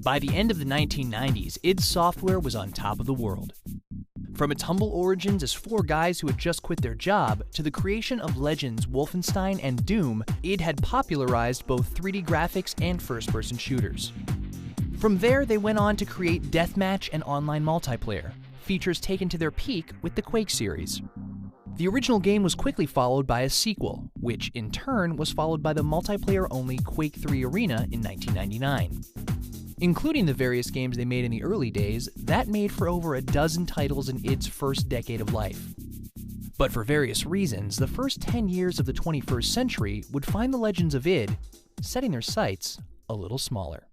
By the end of the 1990s, id Software was on top of the world. From its humble origins as 4 guys who had just quit their job, to the creation of legends Wolfenstein and Doom, id had popularized both 3D graphics and first-person shooters. From there, they went on to create deathmatch and online multiplayer, features taken to their peak with the Quake series. The original game was quickly followed by a sequel, which in turn was followed by the multiplayer-only Quake 3 Arena in 1999. Including the various games they made in the early days, that made for over a dozen titles in id's first decade of life. But for various reasons, the first 10 years of the 21st century would find the legends of id setting their sights a little smaller.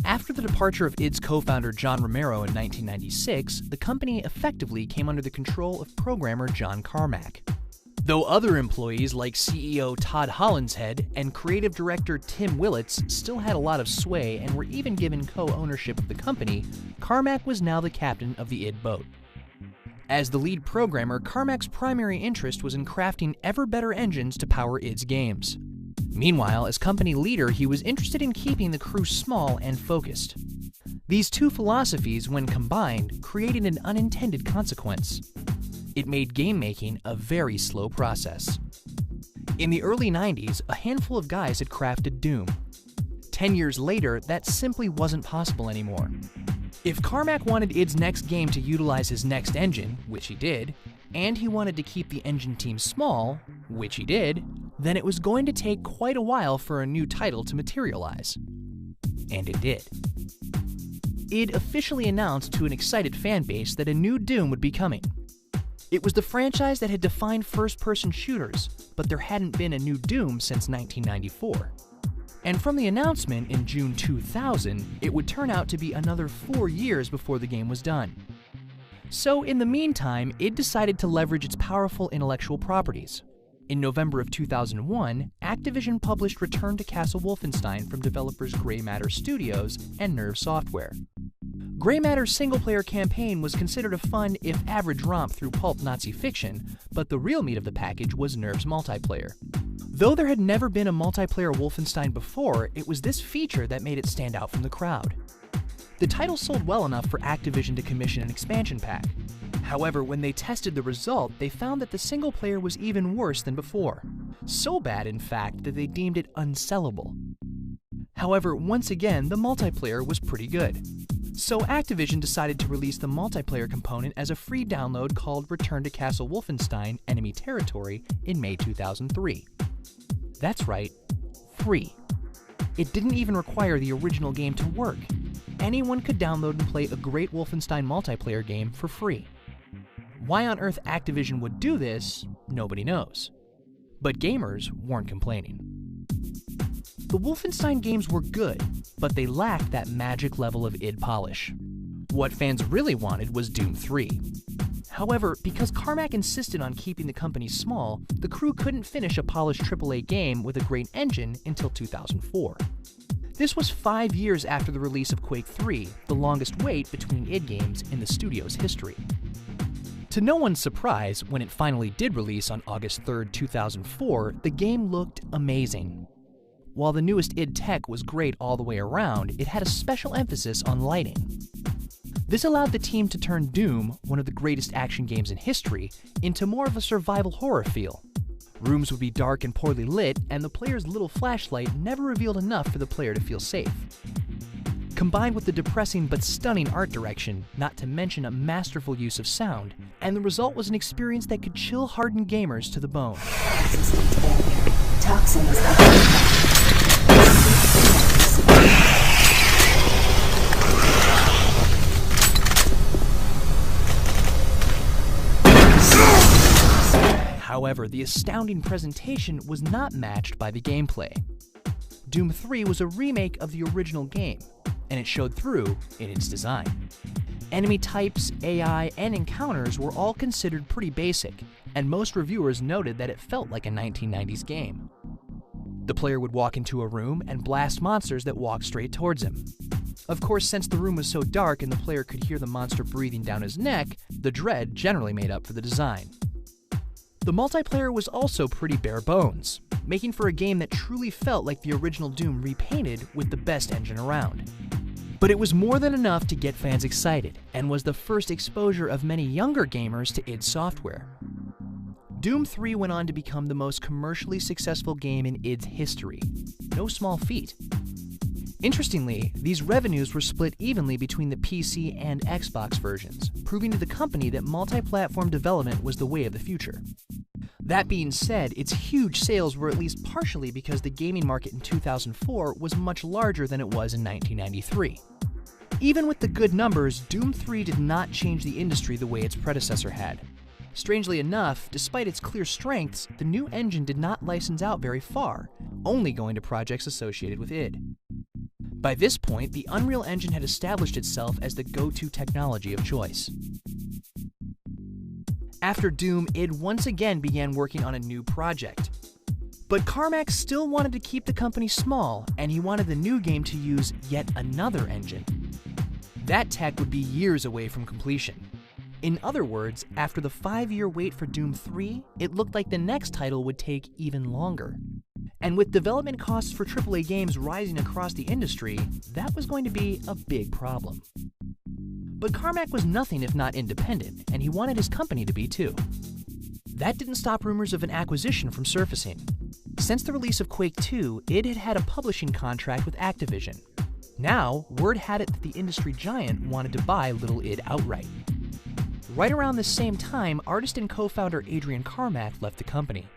After the departure of id's co-founder John Romero in 1996, the company effectively came under the control of programmer John Carmack. Though other employees like CEO Todd Hollinshead and creative director Tim Willits still had a lot of sway and were even given co-ownership of the company, Carmack was now the captain of the id boat. As the lead programmer, Carmack's primary interest was in crafting ever-better engines to power id's games. Meanwhile, as company leader, he was interested in keeping the crew small and focused. These two philosophies, when combined, created an unintended consequence. It made game making a very slow process. In the early 90s, a handful of guys had crafted Doom. 10 years later, that simply wasn't possible anymore. If Carmack wanted id's next game to utilize his next engine, which he did, and he wanted to keep the engine team small, which he did, then it was going to take quite a while for a new title to materialize. And it did. id officially announced to an excited fanbase that a new Doom would be coming. It was the franchise that had defined first-person shooters, but there hadn't been a new Doom since 1994. And from the announcement in June 2000, it would turn out to be another 4 years before the game was done. So in the meantime, id decided to leverage its powerful intellectual properties. In November of 2001, Activision published Return to Castle Wolfenstein from developers Grey Matter Studios and Nerve Software. Grey Matter's single-player campaign was considered a fun, if average, romp through pulp Nazi fiction, but the real meat of the package was Nerve's multiplayer. Though there had never been a multiplayer Wolfenstein before, it was this feature that made it stand out from the crowd. The title sold well enough for Activision to commission an expansion pack. However, when they tested the result, they found that the single player was even worse than before. So bad, in fact, that they deemed it unsellable. However, once again, the multiplayer was pretty good. So Activision decided to release the multiplayer component as a free download called Return to Castle Wolfenstein: Enemy Territory in May 2003. That's right, free. It didn't even require the original game to work. Anyone could download and play a great Wolfenstein multiplayer game for free. Why on earth Activision would do this, nobody knows. But gamers weren't complaining. The Wolfenstein games were good, but they lacked that magic level of id polish. What fans really wanted was Doom 3. However, because Carmack insisted on keeping the company small, the crew couldn't finish a polished AAA game with a great engine until 2004. This was 5 years after the release of Quake 3, the longest wait between id games in the studio's history. To no one's surprise, when it finally did release on August 3, 2004, the game looked amazing. While the newest id tech was great all the way around, it had a special emphasis on lighting. This allowed the team to turn Doom, one of the greatest action games in history, into more of a survival horror feel. Rooms would be dark and poorly lit, and the player's little flashlight never revealed enough for the player to feel safe. Combined with the depressing but stunning art direction, not to mention a masterful use of sound, and the result was an experience that could chill hardened gamers to the bone. However, the astounding presentation was not matched by the gameplay. Doom 3 was a remake of the original game, and it showed through in its design. Enemy types, AI, and encounters were all considered pretty basic, and most reviewers noted that it felt like a 1990s game. The player would walk into a room and blast monsters that walked straight towards him. Of course, since the room was so dark and the player could hear the monster breathing down his neck, the dread generally made up for the design. The multiplayer was also pretty bare bones, making for a game that truly felt like the original Doom repainted with the best engine around. But it was more than enough to get fans excited, and was the first exposure of many younger gamers to id Software. Doom 3 went on to become the most commercially successful game in id's history. No small feat. Interestingly, these revenues were split evenly between the PC and Xbox versions, proving to the company that multi-platform development was the way of the future. That being said, its huge sales were at least partially because the gaming market in 2004 was much larger than it was in 1993. Even with the good numbers, Doom 3 did not change the industry the way its predecessor had. Strangely enough, despite its clear strengths, the new engine did not license out very far, only going to projects associated with id. By this point, the Unreal Engine had established itself as the go-to technology of choice. After Doom, id once again began working on a new project. But Carmack still wanted to keep the company small, and he wanted the new game to use yet another engine. That tech would be years away from completion. In other words, after the 5-year wait for Doom 3, it looked like the next title would take even longer. And with development costs for AAA games rising across the industry, that was going to be a big problem. But Carmack was nothing if not independent, and he wanted his company to be too. That didn't stop rumors of an acquisition from surfacing. Since the release of Quake 2, id had had a publishing contract with Activision. Now, word had it that the industry giant wanted to buy Little id outright. Right around the same time, artist and co-founder Adrian Carmack left the company.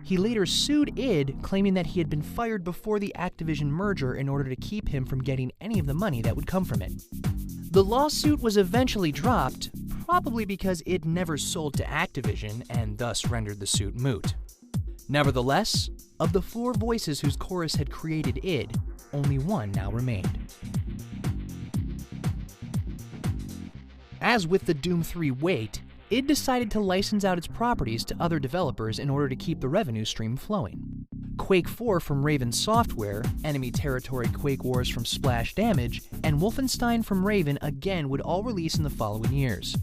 He later sued id, claiming that he had been fired before the Activision merger in order to keep him from getting any of the money that would come from it. The lawsuit was eventually dropped, probably because id never sold to Activision and thus rendered the suit moot. Nevertheless, of the 4 voices whose chorus had created id, only one now remained. As with the Doom 3 wait, id decided to license out its properties to other developers in order to keep the revenue stream flowing. Quake 4 from Raven Software, Enemy Territory Quake Wars from Splash Damage, and Wolfenstein from Raven again would all release in the following years.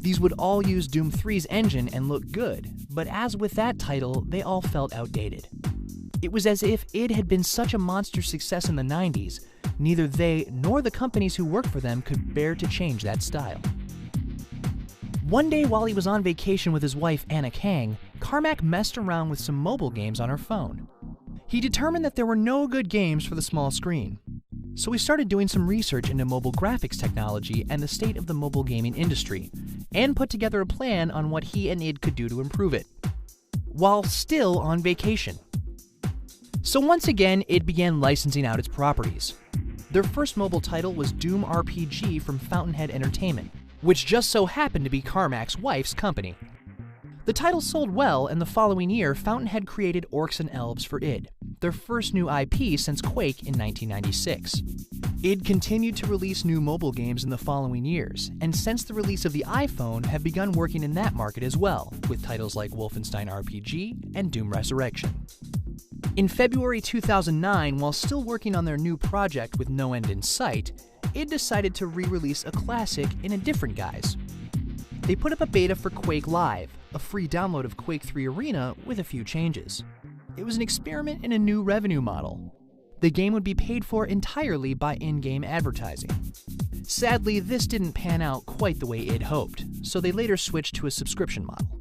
These would all use Doom 3's engine and look good, but as with that title, they all felt outdated. It was as if id had been such a monster success in the 90s, neither they nor the companies who worked for them could bear to change that style. One day while he was on vacation with his wife Anna Kang, Carmack messed around with some mobile games on her phone. He determined that there were no good games for the small screen. So he started doing some research into mobile graphics technology and the state of the mobile gaming industry, and put together a plan on what he and id could do to improve it, while still on vacation. So once again, id began licensing out its properties. Their first mobile title was Doom RPG from Fountainhead Entertainment, which just so happened to be Carmack's wife's company. The title sold well, and the following year, Fountainhead created Orcs and Elves for id, their first new IP since Quake in 1996. id continued to release new mobile games in the following years, and since the release of the iPhone, have begun working in that market as well, with titles like Wolfenstein RPG and Doom Resurrection. In February 2009, while still working on their new project with no end in sight, id decided to re-release a classic in a different guise. They put up a beta for Quake Live, a free download of Quake 3 Arena with a few changes. It was an experiment in a new revenue model. The game would be paid for entirely by in-game advertising. Sadly, this didn't pan out quite the way id hoped, so they later switched to a subscription model.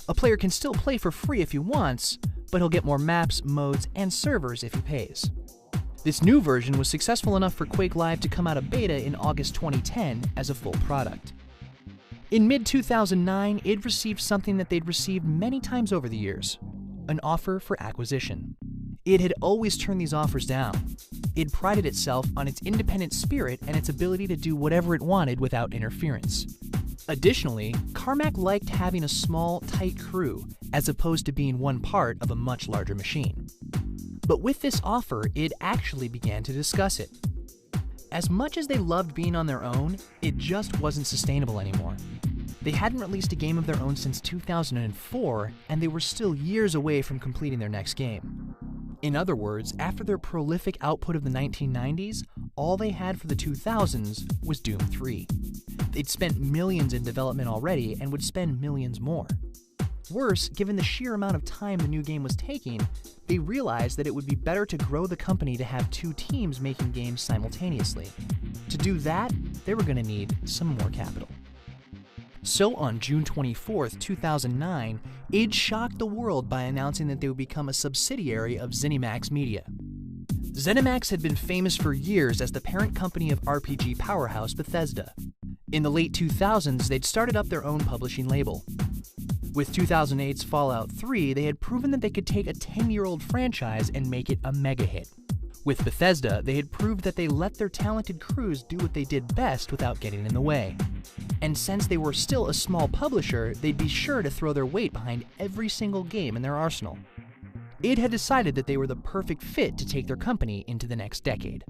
A player can still play for free if he wants, but he'll get more maps, modes, and servers if he pays. This new version was successful enough for Quake Live to come out of beta in August 2010 as a full product. In mid-2009, id received something that they'd received many times over the years: an offer for acquisition. Id had always turned these offers down. Id prided itself on its independent spirit and its ability to do whatever it wanted without interference. Additionally, Carmack liked having a small, tight crew, as opposed to being one part of a much larger machine. But with this offer, id actually began to discuss it. As much as they loved being on their own, it just wasn't sustainable anymore. They hadn't released a game of their own since 2004, and they were still years away from completing their next game. In other words, after their prolific output of the 1990s, all they had for the 2000s was Doom 3. They'd spent millions in development already and would spend millions more. Worse, given the sheer amount of time the new game was taking, they realized that it would be better to grow the company to have two teams making games simultaneously. To do that, they were going to need some more capital. So on June 24, 2009, id shocked the world by announcing that they would become a subsidiary of ZeniMax Media. ZeniMax had been famous for years as the parent company of RPG powerhouse Bethesda. In the late 2000s, they'd started up their own publishing label. With 2008's Fallout 3, they had proven that they could take a 10-year-old franchise and make it a mega hit. With Bethesda, they had proved that they let their talented crews do what they did best without getting in the way. And since they were still a small publisher, they'd be sure to throw their weight behind every single game in their arsenal. id had decided that they were the perfect fit to take their company into the next decade.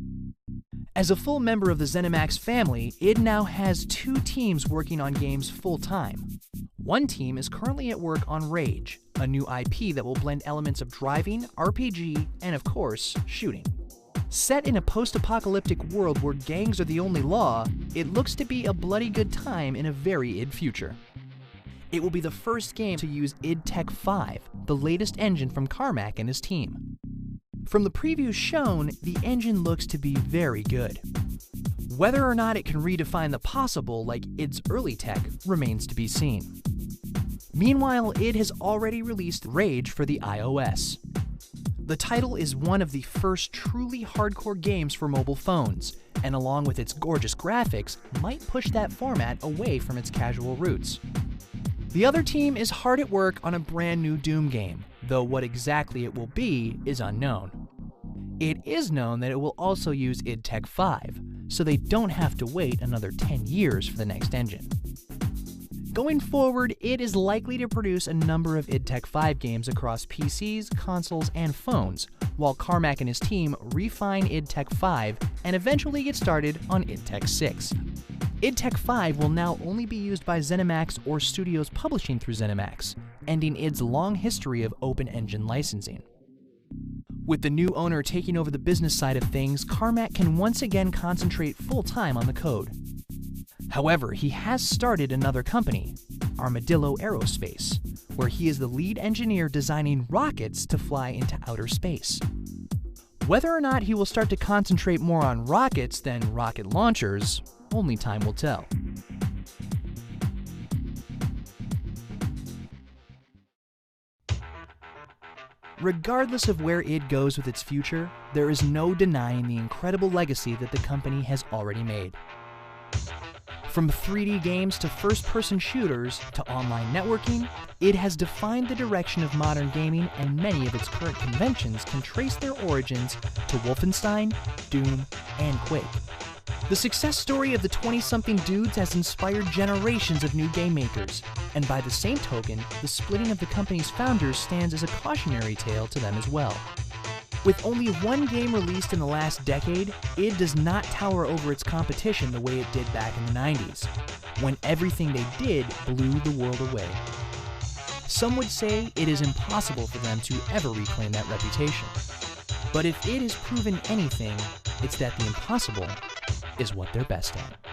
As a full member of the ZeniMax family, id now has two teams working on games full-time. One team is currently at work on Rage, a new IP that will blend elements of driving, RPG, and of course, shooting. Set in a post-apocalyptic world where gangs are the only law, it looks to be a bloody good time in a very id future. It will be the first game to use id Tech 5, the latest engine from Carmack and his team. From the previews shown, the engine looks to be very good. Whether or not it can redefine the possible like id's early tech remains to be seen. Meanwhile, id has already released Rage for the iOS. The title is one of the first truly hardcore games for mobile phones, and along with its gorgeous graphics, might push that format away from its casual roots. The other team is hard at work on a brand new Doom game, though what exactly it will be is unknown. It is known that it will also use id Tech 5, so they don't have to wait another 10 years for the next engine. Going forward, id is likely to produce a number of id Tech 5 games across PCs, consoles, and phones, while Carmack and his team refine id Tech 5 and eventually get started on id Tech 6. id Tech 5 will now only be used by ZeniMax or studios publishing through ZeniMax, ending id's long history of open engine licensing. With the new owner taking over the business side of things, Carmack can once again concentrate full-time on the code. However, he has started another company, Armadillo Aerospace, where he is the lead engineer designing rockets to fly into outer space. Whether or not he will start to concentrate more on rockets than rocket launchers, only time will tell. Regardless of where id goes with its future, there is no denying the incredible legacy that the company has already made. From 3D games to first-person shooters to online networking, id has defined the direction of modern gaming, and many of its current conventions can trace their origins to Wolfenstein, Doom, and Quake. The success story of the 20-something dudes has inspired generations of new game makers, and by the same token, the splitting of the company's founders stands as a cautionary tale to them as well. With only one game released in the last decade, id does not tower over its competition the way it did back in the 90s, when everything they did blew the world away. Some would say it is impossible for them to ever reclaim that reputation. But if id has proven anything, it's that the impossible is what they're best at.